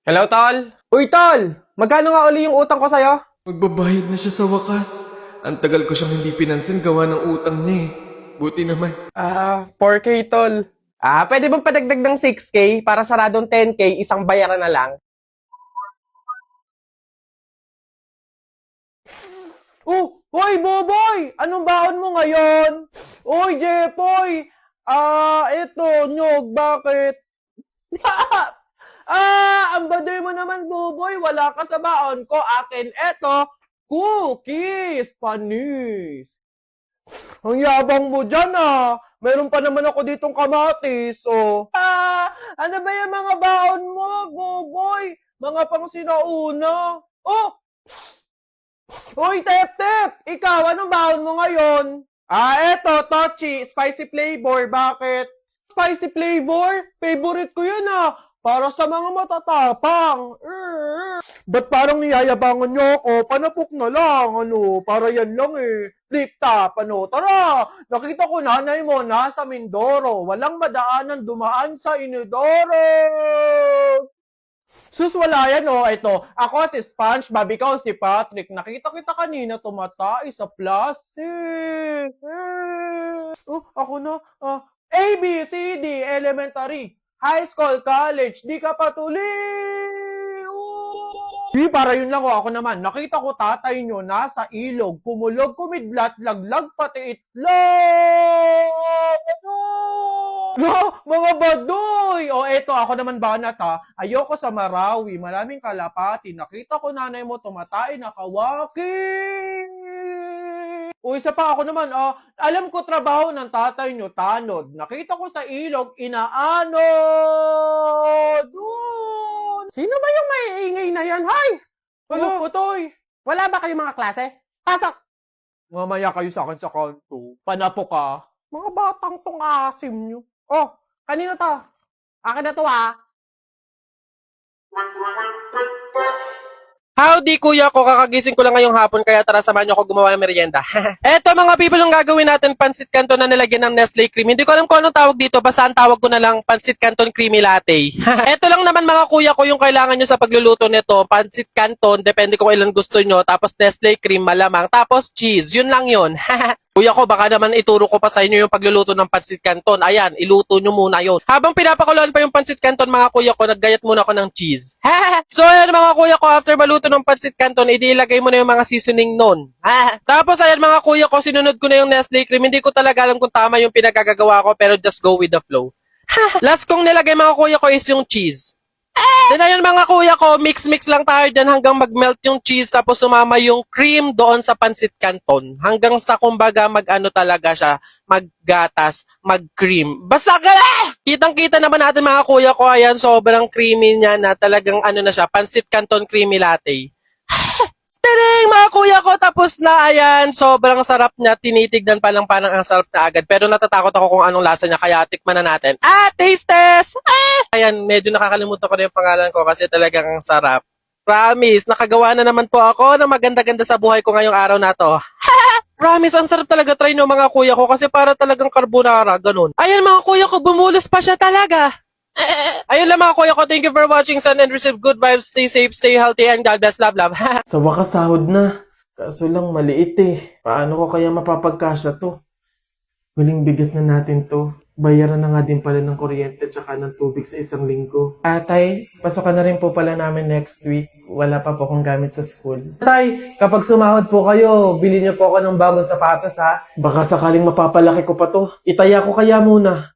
Hello, Tol? Uy, Tol! Magkano nga uli yung utang ko sa'yo? Magbabayad na siya sa wakas. Ang tagal ko siyang hindi pinansin gawa ng utang niya eh. Buti naman. 4K, Tol. Pwede bang padagdag ng 6K para saradong 10K, isang bayaran na lang? Hoy, Boboy! Anong baon mo ngayon? Uy, Jepoy! Eto, nyog, bakit? Ang baduy mo naman, Boboy. Wala ka sa baon ko. Akin, eto, cookies, panis. Ang yabang mo dyan, ah. Meron pa naman ako ditong kamatis, oh. Ano ba yung mga baon mo, Boboy? Mga pang sinauna. Oh! Uy, Tep-Tep! Ikaw, anong baon mo ngayon? Eto, Tochi, spicy flavor. Bakit? Spicy flavor? Favorite ko yun, ah. Para sa mga matatapang. Ba't parang niyayabangan nyo ako? Panapok na lang, ano? Para yan lang eh. Flip top, ano? Tara! Nakita ko nanay mo nasa Mindoro. Walang madaanan dumaan sa Inodoro. Sus, wala yan, oh. Ito, ako si SpongeBob, ikaw si Patrick. Nakita kita kanina tumatay sa plastic. Ako na. A, B, C, D, elementary, high school, college, di ka patuloy. Para yun lang, oh. Ako naman, nakita ko tatay nyo nasa ilog, kumulog, kumidlat, laglag, pati itlog. Mga badoy! Eto, ako naman banat, ha. Ayoko sa Marawi, maraming kalapati. Nakita ko nanay mo tumatay, nakawaki. Isa pa ako naman, alam ko trabaho ng tatay nyo, tanod. Nakita ko sa ilog, inaanod. Sino ba yung maiingay na yan? Hay! Ano, Putoy? Wala ba kayong mga klase? Pasok! Mamaya kayo sa akin sa kanto. Panapo ka. Mga batang tong asim nyo. Kanino to? Akin na to, Howdy, kuya ko. Kakagising ko lang ngayong hapon, kaya tara samahan niyo ako gumawa ng merienda. Eto mga people, ang gagawin natin, pansit canton na nilagyan ng Nestle cream. Hindi ko alam kung anong tawag dito, basta ang tawag ko na lang pansit canton creamy latte. Eto lang naman mga kuya ko yung kailangan nyo sa pagluluto nito. Pansit canton, depende kung ilan gusto nyo. Tapos Nestle cream, malamang. Tapos cheese, yun lang yun. Kuya ko, baka naman ituro ko pa sa inyo yung pagluluto ng pansit canton. Ayan, iluto nyo muna yon. Habang pinapakuluan pa yung pansit canton, mga kuya ko, naggayat muna ako ng cheese. So, ayan mga kuya ko, after maluto ng pansit canton, ilagay mo na yung mga seasoning nun. Tapos, ayan mga kuya ko, sinunod ko na yung Nestle cream. Hindi ko talaga alam kung tama yung pinagagagawa ko, pero just go with the flow. Last kong nilagay mga kuya ko is yung cheese. Then ayun mga kuya ko, mix-mix lang tayo dyan hanggang mag-melt yung cheese tapos sumama yung cream doon sa pansit canton. Hanggang sa kumbaga mag-ano talaga siya, maggatas, mag-cream. Basta kitang-kita naman natin mga kuya ko, ayan, sobrang creamy niya na talagang ano na siya, pansit canton creamy latte. Tadang, mga kuya ko, tapos na, ayan, sobrang sarap niya, tinitignan pa lang parang ang sarap na agad, pero natatakot ako kung anong lasa niya, kaya tikman na natin. Taste test! Ayan, medyo nakakalimutan ko na yung pangalan ko kasi talagang ang sarap. Promise, nakagawa na naman po ako ng maganda-ganda sa buhay ko ngayong araw na to. Promise, ang sarap talaga try ng mga kuya ko kasi para talagang carbonara, ganun. Ayan mga kuya ko, bumulos pa siya talaga. Ayun lang mga kuya ko, thank you for watching, son, and receive good vibes, stay safe, stay healthy, and God bless, love, love. Sa wakas sahod na. Kaso lang maliit eh. Paano ko kaya mapapagkasya to? Huling bigas na natin to. Bayaran na nga din pala ng kuryente tsaka ng tubig sa isang linggo. Tay, pasokan na rin po pala namin next week. Wala pa po akong gamit sa school. Tay, kapag sumahod po kayo, bili niyo po ako ng bagong sapatos ha. Baka sakaling mapapalaki ko pa to. Itaya ko kaya muna.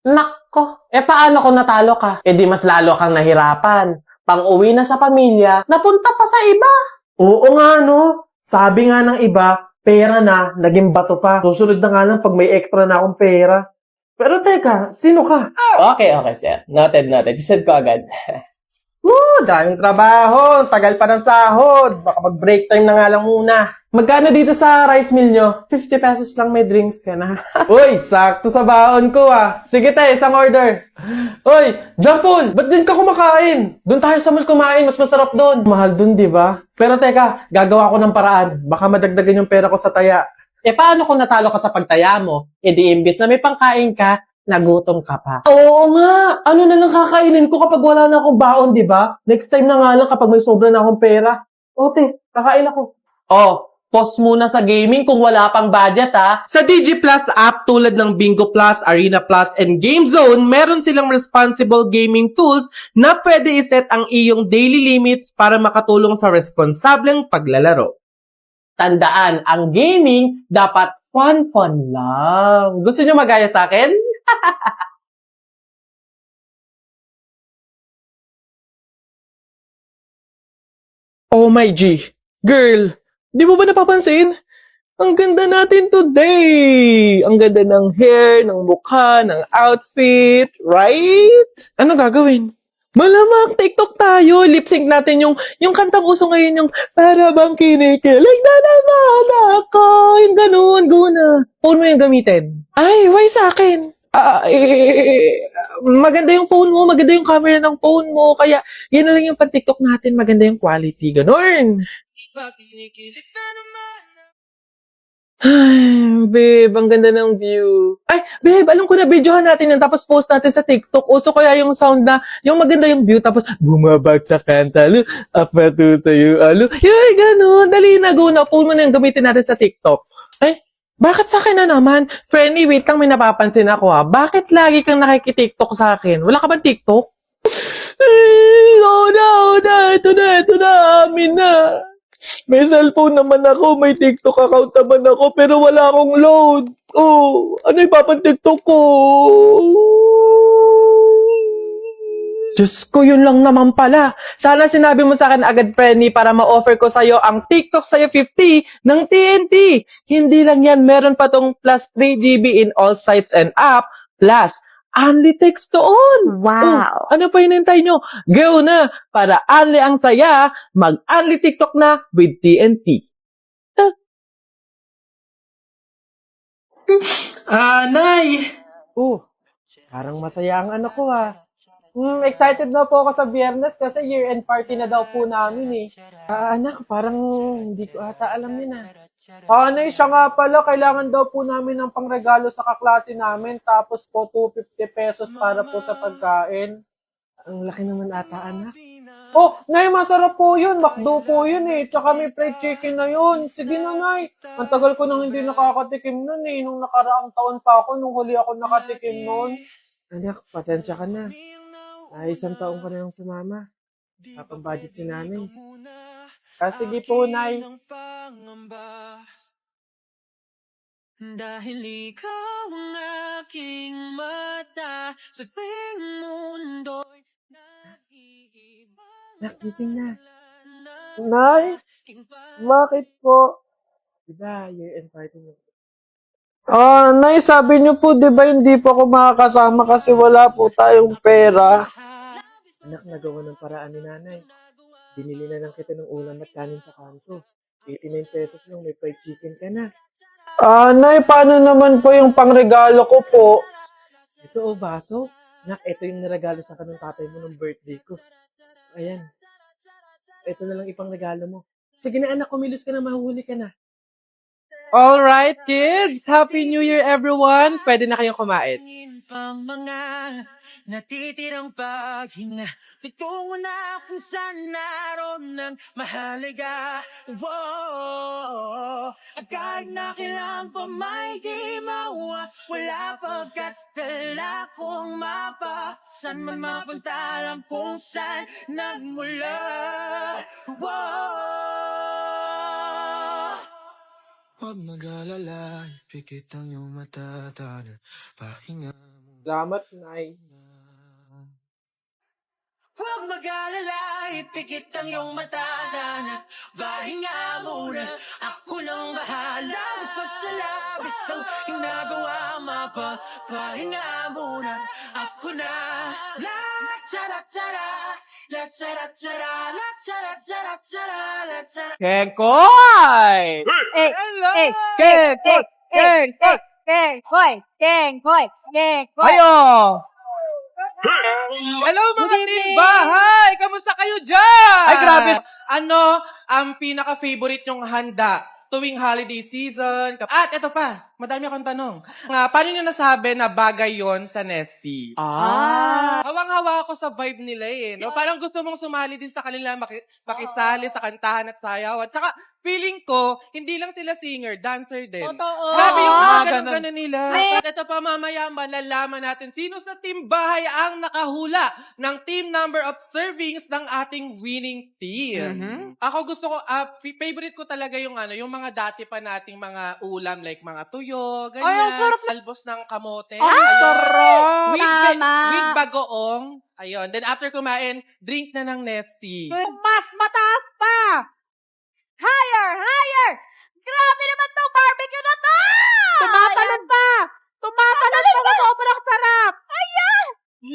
Nako, paano kung natalo ka? Di mas lalo kang nahirapan. Pang-uwi na sa pamilya, napunta pa sa iba. Oo nga no. Sabi nga ng iba, pera na, naging bato pa. Susunod na nga lang pag may extra na akong pera. Pero teka, sino ka? Okay, sir. Noted. Sisend ko agad. Daming trabaho. Tagal pa ng sahod. Baka mag-break time na nga lang muna. Magkano dito sa rice mill nyo? 50 pesos lang, may drinks ka na. Uy, sakto sa baon ko Sige tayo, isang order. Uy, Jampol, ba't din ka kumakain? Doon tayo sa mall kumain, mas masarap doon. Mahal doon, di ba? Pero teka, gagawa ko ng paraan. Baka madagdagan yung pera ko sa taya. Paano kung natalo ka sa pagtaya mo? Di imbis na may pangkain ka, Nagutom ka pa. Oo nga! Ano na lang kakainin ko kapag wala na akong baon, di ba? Next time na nga lang kapag may sobra na akong pera. Ote, kakain ako. Oh, pause muna sa gaming kung wala pang budget ha. Sa Digi Plus app tulad ng Bingo Plus, Arena Plus, and Game Zone, meron silang responsible gaming tools na pwede iset ang iyong daily limits para makatulong sa responsableng paglalaro. Tandaan, ang gaming dapat fun lang. Gusto nyo magaya sa akin? Oh my G! Girl, di mo ba napapansin? Ang ganda natin today! Ang ganda ng hair, ng mukha, ng outfit, right? Ano gagawin? Malamang TikTok tayo. Lip sync natin yung kantang uso ngayon, yung para bang kinikilig na naman ako. Yung ganun, guna. Phone mo yung gamitin. Ay, why sa akin? Maganda yung phone mo, maganda yung camera ng phone mo, kaya yan na lang yung pan-TikTok natin, maganda yung quality, ganun. Ay, babe, ang ganda ng view. Ay, babe, alam ko na, videohan natin yan, tapos post natin sa TikTok. Uso kaya yung sound na, yung maganda yung view, tapos bumabag sa kanta, alu, up matutayo, alu. Yay, ganun, dali na, go na, phone mo na yung gamitin natin sa TikTok. Ay, bakit sa akin na naman? Friendly, wait lang, may napapansin ako ha. Bakit lagi kang nakikitiktok sa akin? Wala ka ba TikTok? Oo na, ito na, amin na. May cellphone naman ako, may TikTok account naman ako, pero wala akong load. Oh, ano ipapan-TikTok ko? Diyos ko, yun lang naman pala. Sana sinabi mo sa akin agad, Frenny, para ma-offer ko sa'yo ang TikTok sa'yo 50 ng TNT. Hindi lang yan, meron pa tong plus 3 GB in all sites and app, plus only text to on. Wow. Oh, ano pa hinintay nyo? Go na! Para only ang saya, mag-only TikTok na with TNT. Nay! Oh, parang masaya ang anak ko ha. Excited na po ako sa Biyernes kasi year-end party na daw po namin eh. Anak, parang hindi ko ata alam yun ah. Nay, siya nga pala, kailangan daw po namin ng pangregalo sa kaklase namin, tapos po 250 pesos para po sa pagkain. Ang laki naman ata, anak. Oh, Nay, masarap po yun. McDo po yun eh. Tsaka may fried chicken na yun. Sige na, Nay. Ang tagal ko nang hindi nakakatikim nun eh. Nung nakaraang taon pa ako, nung huli ako nakatikim nun. Anak, pasensya ka na. Sa isang taong ka na lang sumama. Kapang-budget si nanay. Sige po, Nay. Dahil ikaw ang aking mata sa tuwing mundo'y nag-iiba. Gising na. Nay, bakit po? Diba, year-end party niyo? Nay, sabi niyo po, di ba hindi po ako makakasama kasi wala po tayong pera. Anak, nagawa ng paraan ni nanay. Binili na lang kita ng ulam at kanin sa kanto. 89 pesos lang, may fried chicken ka na. Nay, paano naman po yung pangregalo ko po? Ito o, baso. Nak, ito yung niregalo sa kanong tatay mo ng birthday ko. Ayan. Ito na lang ipang regalo mo. Sige na anak, kumilos ka na, mahuli ka na. Alright, kids! Happy New Year, everyone! Pwede na kayong kumain. Pang mga natitirang paghinga, pitungo na kung saan naroon ng mahalaga. Whoa, kahit na kailan pa may di mawa, wala pagkatala kong mapa, saan man mapunta lang kung saan nagmula. Whoa, huwag mag-alala, ipikit ang iyong mata, tana, pahinga mo Salamat, Nay. na. Huwag mag-alala, ipikit ang iyong mata, tana, pahinga muna, ako lang bahala. Gusto sa labis ang ginagawa, pahinga muna, ako na. La tara tara, la tara tara, la tara tara tara, la tara. Kekoy! Hello! Kekoy! Ayo! Hello mga team bahay! Kamusta kayo dyan? Ay grabe! Ano ang pinaka-favorite nyong handa tuwing holiday season? At ito pa, madami akong tanong. Paano nyo nasabi na bagay yon sa Nesty? Hawang-hawa ako sa vibe nila eh. No? Parang gusto mong sumali din sa kanila, makisali sa kantahan at sayaw. At saka, feeling ko, hindi lang sila singer, dancer din. Totoo. Grabe yung mga ganun. ganun-ganun nila. At ito pa mamaya, malalaman natin sino sa team bahay ang nakahula ng team number of servings ng ating winning team. Ako gusto ko, favorite ko talaga yung yung mga dati pa nating mga ulam like mga tuyo, ganyan. Ay, ang sarap Albos ng kamote. Ay, ayun. sarap! With, Tama. with bagoong. Ayun. Then after kumain, drink na ng Nesty. Mas mataas pa! Higher! Higher! Grabe naman to! Barbecue na to! Tumatalon pa! Tumatalon pa! Sobrang sarap! Ayan!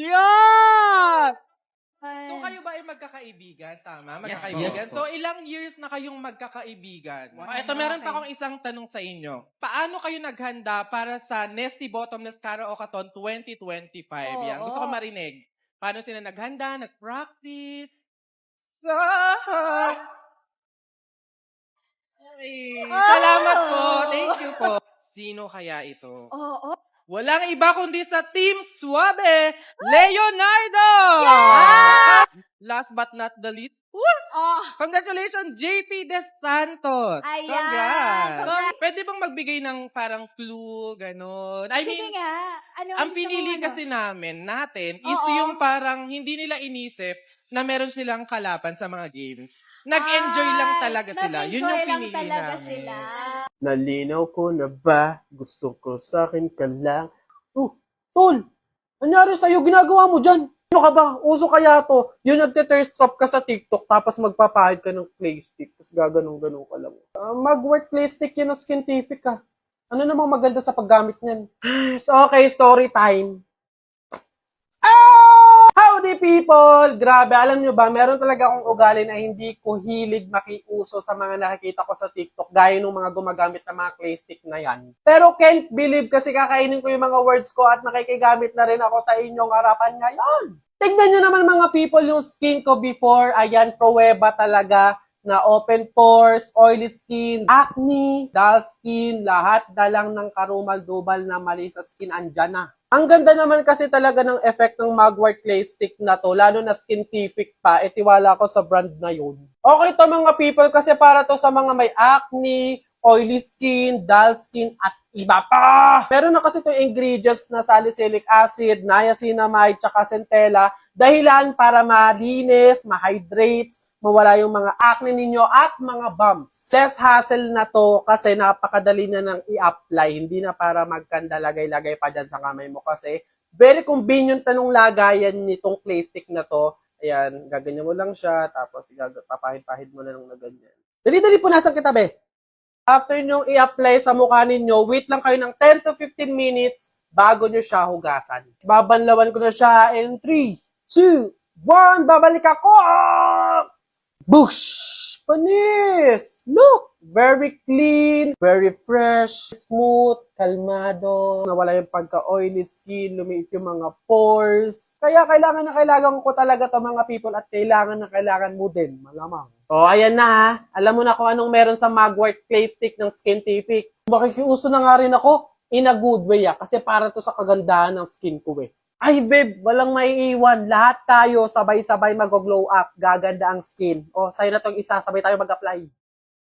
Yan! So kayo ba ay magkakaibigan? Tama, magkakaibigan. Yes, So ilang years na kayong magkakaibigan? Ito, meron pa akong isang tanong sa inyo. Paano kayo naghanda para sa Nesty Bottomless Karaoke-thon 2025? Yan. Gusto ko marinig. Paano sila naghanda? Nag-practice? Salamat po. Thank you po. Sino kaya ito? Oo. Walang iba kundi sa Team Suabe, Leonardo! Last but not the least, congratulations, JP De Santos! Ayan. Congrats! Pwede bang magbigay ng parang clue, ganon? I Sige mean, nga. Ano ang gusto pinili mo, kasi natin is Oo. yung parang hindi nila inisip na meron silang kalaban sa mga games. Nag-enjoy lang talaga sila. Yun yung Nag-enjoy lang pinili talaga namin. sila. Nalinaw ko na ba? Gusto ko sa akin ka lang. Oh, tol! Anyari sa'yo? Ginagawa mo dyan? Ano ka ba? Uso kaya to? Yung nagte-thirst trap ka sa TikTok tapos magpapahid ka ng clay stick tapos gaganong-ganong ka lang. Mag-work clay stick yun ng Skintific ka. Ano namang maganda sa paggamit niyan? So, okay, story time. Howdy people! Grabe, alam nyo ba, meron talaga akong ugali na hindi ko hilig makiuso sa mga nakikita ko sa TikTok gaya ng mga gumagamit ng mga clay stick na yan. Pero can't believe kasi kakainin ko yung mga words ko at nakikigamit na rin ako sa inyong harapan ngayon. Tignan nyo naman mga people yung skin ko before. Ayan, pruweba talaga na open pores, oily skin, acne, dull skin, lahat dalang ng karumal-dubal na mali sa skin andyan na. Ang ganda naman kasi talaga ng effect ng Mugwort Clay Stick na to, lalo na Skintific pa, tiwala ko sa brand na yun. Okay to mga people kasi para to sa mga may acne, oily skin, dull skin, at iba pa! Meron na kasi itong ingredients na salicylic acid, niacinamide, tsaka centella, dahilan para malinis, ma-hydrates, mawala yung mga acne ninyo at mga bumps. Less hassle na to kasi napakadali na nang i-apply. Hindi na para magkanda lagay-lagay pa dyan sa kamay mo kasi very convenient tanong lagayan nitong clay stick na to. Ayan, gaganyan mo lang siya tapos papahid-pahid mo na lang na ganyan. Dali-dali punasan kita, be. After nyo i-apply sa mukha ninyo, wait lang kayo ng 10 to 15 minutes bago nyo siya hugasan. Babanlawan ko na siya in 3, 2, 1, babalik ako! Boosh! Panis! Look! Very clean, very fresh, smooth, kalmado, nawala yung pagka-oily skin, lumiit yung mga pores. Kaya kailangan na kailangan ko talaga to mga people at kailangan na kailangan mo din, malamang. O, ayan na ha. Alam mo na kung anong meron sa Mugwort Clay Stick ng Skintific. Makikiuso na nga rin ako in a good way kasi para to sa kagandahan ng skin ko eh. Ay, babe, walang maiiwan. Lahat tayo sabay-sabay mag-glow up. Gaganda ang skin. O, sa'yo na tong isa. Sabay tayo mag-apply.